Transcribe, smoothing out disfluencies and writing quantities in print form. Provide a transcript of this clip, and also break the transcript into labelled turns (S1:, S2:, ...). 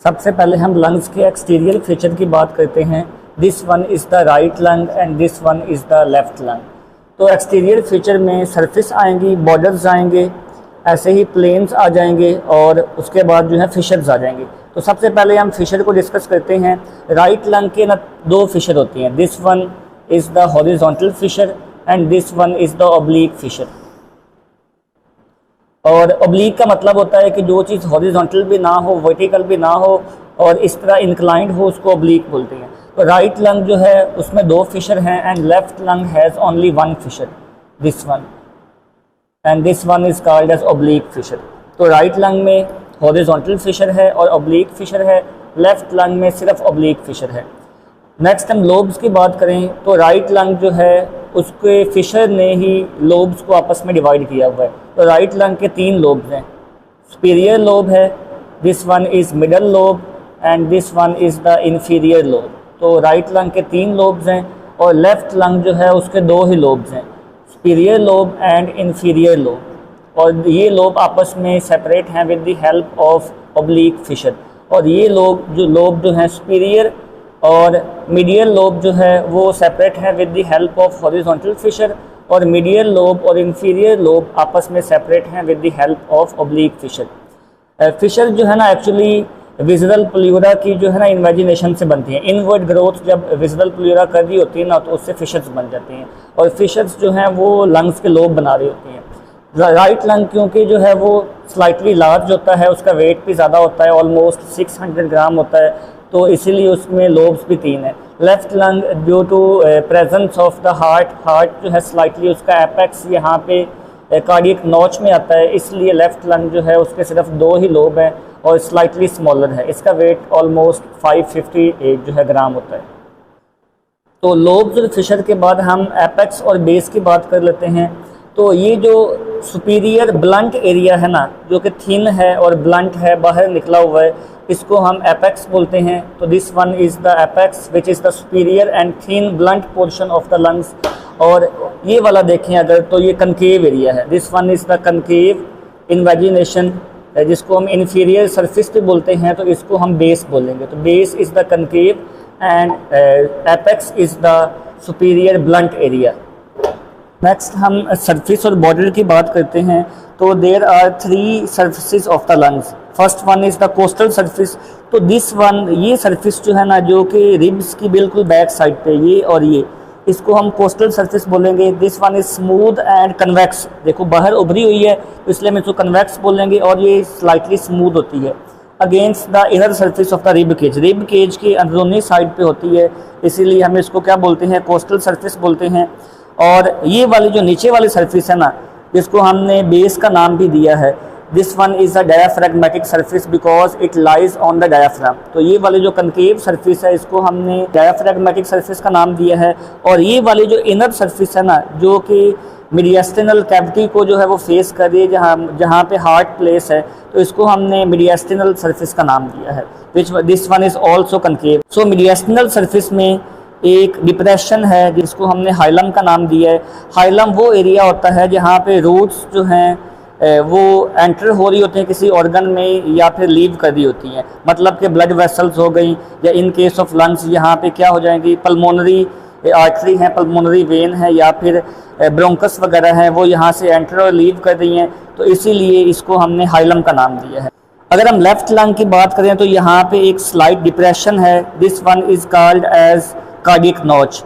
S1: सबसे पहले हम लंग्स के एक्सटीरियर फीचर की बात करते हैं। This one is the right lung and this one is the left lung. तो एक्सटीरियर फीचर में सरफेस आएंगी, बॉर्डर्स आएंगे, ऐसे ही प्लेन्स आ जाएंगे और उसके बाद जो है फिशर्स आ जाएंगे। तो सबसे पहले हम फिशर को डिस्कस करते हैं। राइट लंग के ना दो फिशर होती हैं, this one is the horizontal fissure and this one is the oblique fissure. और ऑब्लिक का मतलब होता है कि जो चीज़ हॉरिजॉन्टल भी ना हो, वर्टिकल भी ना हो और इस तरह इंक्लाइंड हो, उसको ऑब्लिक बोलते हैं। तो राइट लंग जो है उसमें दो फिशर हैं and left lung has only one fissure, this one, and this one is called as oblique fissure. तो राइट लंग में हॉरिजॉन्टल फिशर है और ऑब्लिक फिशर है, लेफ्ट लंग में सिर्फ ऑब्लिक फिशर है। नेक्स्ट हम लोब्स की बात करें तो राइट लंग जो है उसके फिशर ने ही लोब्स को आपस में डिवाइड किया हुआ है। तो राइट लंग के तीन लोब्स हैं, सुपीरियर लोब है, this one is middle lobe and this one is the inferior lobe. तो राइट लंग के तीन लोब्स हैं और लेफ्ट लंग जो है उसके दो ही लोब्स हैं, superior lobe and inferior lobe. और ये लोब आपस में सेपरेट हैं with the help of oblique fissure. और ये लोब जो हैं सुपीरियर और मीडियल लोब जो है वो सेपरेट है with the help of horizontal fissure, और मीडियल लोब और इंफीरियर लोब आपस में सेपरेट हैं with the help of oblique fissure. Fissure जो है ना एक्चुअली विजुअल प्लूरा की जो है ना इमेजिनेशन से बनती हैं। इनवर्ड ग्रोथ जब विजुअल प्लूरा कर रही होती है ना तो उससे फिशर्स बन जाती हैं और फिशर्स जो हैं वो लंग्स के लोब बना रही होती हैं। राइट लंग क्योंकि जो है वो स्लाइटली लार्ज होता है, उसका वेट भी ज़्यादा होता है, ऑलमोस्ट 600 ग्राम होता है, तो इसीलिए उसमें लोब्स भी तीन है। Left lung due to presence of the heart जो है स्लाइटली उसका एपेक्स यहाँ पे कार्डियक नॉच में आता है, इसलिए लेफ्ट लंग जो है उसके सिर्फ दो ही लोब हैं और स्लाइटली स्मॉलर है। इसका वेट ऑलमोस्ट 558 जो है ग्राम होता है। तो लोब्स और फिशर के बाद हम एपेक्स और बेस की बात कर लेते हैं। तो ये जो सुपीरियर ब्लंट एरिया है ना, जो कि थिन है और ब्लंट है, बाहर निकला हुआ है, इसको हम एपेक्स बोलते हैं। तो this one is the apex which is the superior and thin blunt portion of the lungs. और ये वाला देखें अगर तो ये कनकेव एरिया है, this one is the concave invagination, जिसको हम इन्फीरियर सरफेस पे बोलते हैं, तो इसको हम बेस बोलेंगे। तो base is the concave and apex is the superior blunt area. Next हम सरफेस और बॉर्डर की बात करते हैं। तो there are 3 surfaces of the lungs. First one is the costal surface. तो दिस वन, ये सरफेस जो है ना जो कि रिब्स की बिल्कुल बैक साइड पे, ये और ये, इसको हम कोस्टल सरफेस बोलेंगे। This one is smooth and convex, देखो बाहर उभरी हुई है तो इसलिए हम इसको कन्वेक्स बोलेंगे, और ये स्लाइटली स्मूथ होती है against the inner surface of the rib cage. Rib cage की अंदरूनी साइड पे होती है, इसीलिए हम इसको क्या बोलते हैं, कोस्टल सरफेस बोलते हैं। और ये वाली जो नीचे वाली सरफेस है ना, जिसको हमने बेस का नाम भी दिया है, this one is a diaphragmatic surface because it lies on the diaphragm. तो ये वाली जो कनकेव सरफेस है इसको हमने डायाफ्रैगमेटिक सरफेस का नाम दिया है। और ये वाली जो इनर सरफेस है ना, जो कि मीडियास्टिनल कैविटी को जो है वो फेस कर रही है, जहाँ पे हार्ट प्लेस है, तो इसको हमने मीडियास्टिनल सरफेस का नाम दिया है, which this one is also concave. So mediastinal surface में एक डिप्रेशन है जिसको हमने हाइलम का नाम दिया है। हाइलम वो एरिया होता है जहाँ पे रूट्स जो हैं वो एंटर हो रही होती हैं किसी ऑर्गन में या फिर लीव कर रही होती हैं, मतलब कि ब्लड वेसल्स हो गई, या इन केस ऑफ लंग्स यहाँ पे क्या हो जाएंगी, पल्मोनरी आर्टरी है, पल्मोनरी वेन है, या फिर ब्रोंकस वगैरह हैं, वो यहाँ से एंटर और लीव कर रही हैं, तो इसीलिए इसको हमने हाइलम का नाम दिया है। अगर हम लेफ्ट लंग की बात करें तो यहाँ पे एक स्लाइट डिप्रेशन है, this one is called as cardiac notch.